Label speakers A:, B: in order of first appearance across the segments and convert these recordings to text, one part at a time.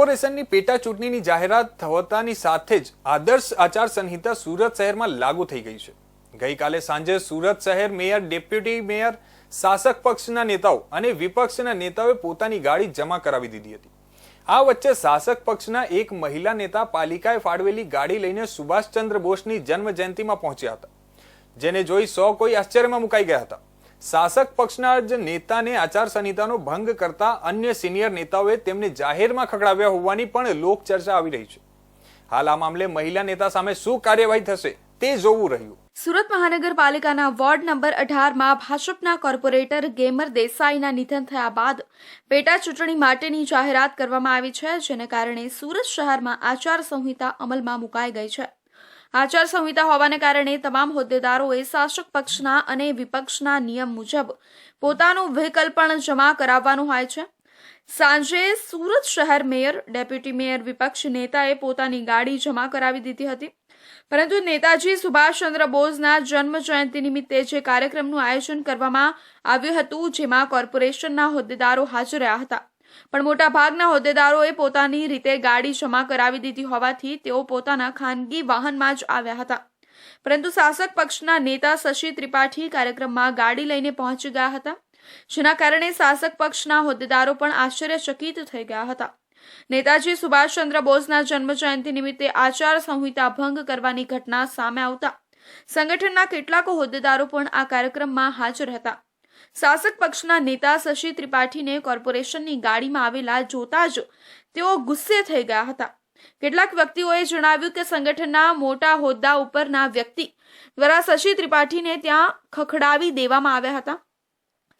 A: કોર્પોરેશનની પેટા ચૂંટણીની જાહેરાત થતાની સાથે જ આદર્શ આચાર સંહિતા સુરત શહેરમાં લાગુ થઈ ગઈ છે। ગઈકાલે સાંજે સુરત શહેર મેયર, ડેપ્યુટી મેયર, શાસક પક્ષના નેતાઓ અને વિપક્ષના નેતાઓએ પોતાની ગાડી જમા કરાવી દીધી હતી। આ વચ્ચે શાસક પક્ષના એક મહિલા નેતા પાલિકાએ ફાળવેલી ગાડી લઈને સુભાષચંદ્ર બોઝની જન્મ જયંતિમાં પહોંચ્યા હતા, જેને જોઈ સૌ કોઈ આશ્ચર્યમાં મુકાઈ ગયા હતા। શાસક પક્ષના જ નેતાને આચાર સંહિતાનો ભંગ કરતા અન્ય સિનિયર નેતાઓએ તેમને જાહેરમાં ખખડાવ્યા હોવાની પણ લોકચર્ચા આવી રહી છે। હાલ આ મામલે મહિલા નેતા સામે શું કાર્યવાહી થશે તે જોવું રહ્યું।
B: સુરત મહાનગરપાલિકાના વોર્ડ નંબર 18માં ભાજપના કોર્પોરેટર ગેમર દેસાઈના નિધન થયા બાદ પેટા ચૂંટણી માટેની જાહેરાત કરવામાં આવી છે, જેને કારણે સુરત શહેરમાં આચાર સંહિતા અમલમાં મુકાઈ ગઈ છે। આચાર સંહિતા હોવાને કારણે તમામ હોદ્દેદારોએ શાસક પક્ષના અને વિપક્ષના નિયમ મુજબ પોતાનું વ્હીકલ પણ જમા કરાવવાનું હોય છે। સાંજે સુરત શહેર મેયર, ડેપ્યુટી મેયર, વિપક્ષ નેતાએ પોતાની ગાડી જમા કરાવી દીધી હતી, પરંતુ નેતાજી સુભાષચંદ્ર બોઝના જન્મ જયંતિ નિમિત્તે જે કાર્યક્રમનું આયોજન કરવામાં આવ્યું હતું, જેમાં કોર્પોરેશનના હોદ્દેદારો હાજર રહ્યા હતા, પણ મોટાભાગના હોદ્દેદારોએ પોતાની રીતે ગાડી જમા કરાવી દીધી હોવાથી તેઓ પોતાના ખાનગી વાહનમાં જ આવ્યા હતા, પરંતુ શાસક પક્ષના નેતા શશી ત્રિપાઠી કાર્યક્રમમાં ગાડી લઈને પહોંચી ગયા હતા, જેના કારણે શાસક પક્ષના હોદ્દેદારો પણ આશ્ચર્યચકિત થઈ ગયા હતા। નેતાજી સુભાષચંદ્ર બોઝના જન્મ જયંતિ નિમિત્તે આચાર સંહિતા ભંગ કરવાની ઘટના સામે આવતા સંગઠનના કેટલાક હોદ્દેદારો પણ આ કાર્યક્રમમાં હાજર હતા। શાસક પક્ષના નેતા શશી ત્રિપાઠીને કોર્પોરેશનની ગાડીમાં આવેલા જોતા જ તેઓ ગુસ્સે થઈ ગયા હતા। કેટલાક વ્યક્તિઓએ જણાવ્યું કે સંગઠનના મોટા હોદ્દા ઉપરના વ્યક્તિ દ્વારા શશી ત્રિપાઠીને ત્યાં ખખડાવી દેવામાં આવ્યા હતા।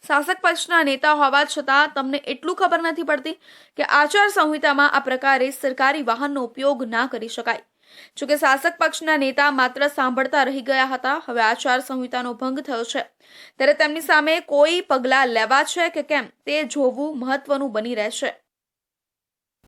B: શાસક પક્ષના નેતા હોવા છતાં તમને એટલું ખબર નથી પડતી કે આચાર સંહિતામાં આ પ્રકારે સરકારી વાહનનો ઉપયોગ ના કરી શકાય। જોકે શાસક પક્ષના નેતા માત્ર સાંભળતા રહી ગયા હતા। હવે આચાર સંહિતાનો ભંગ થયો છે, ત્યારે તેમની સામે કોઈ પગલાં લેવા છે કે કેમ તે જોવું મહત્વનું બની રહેશે।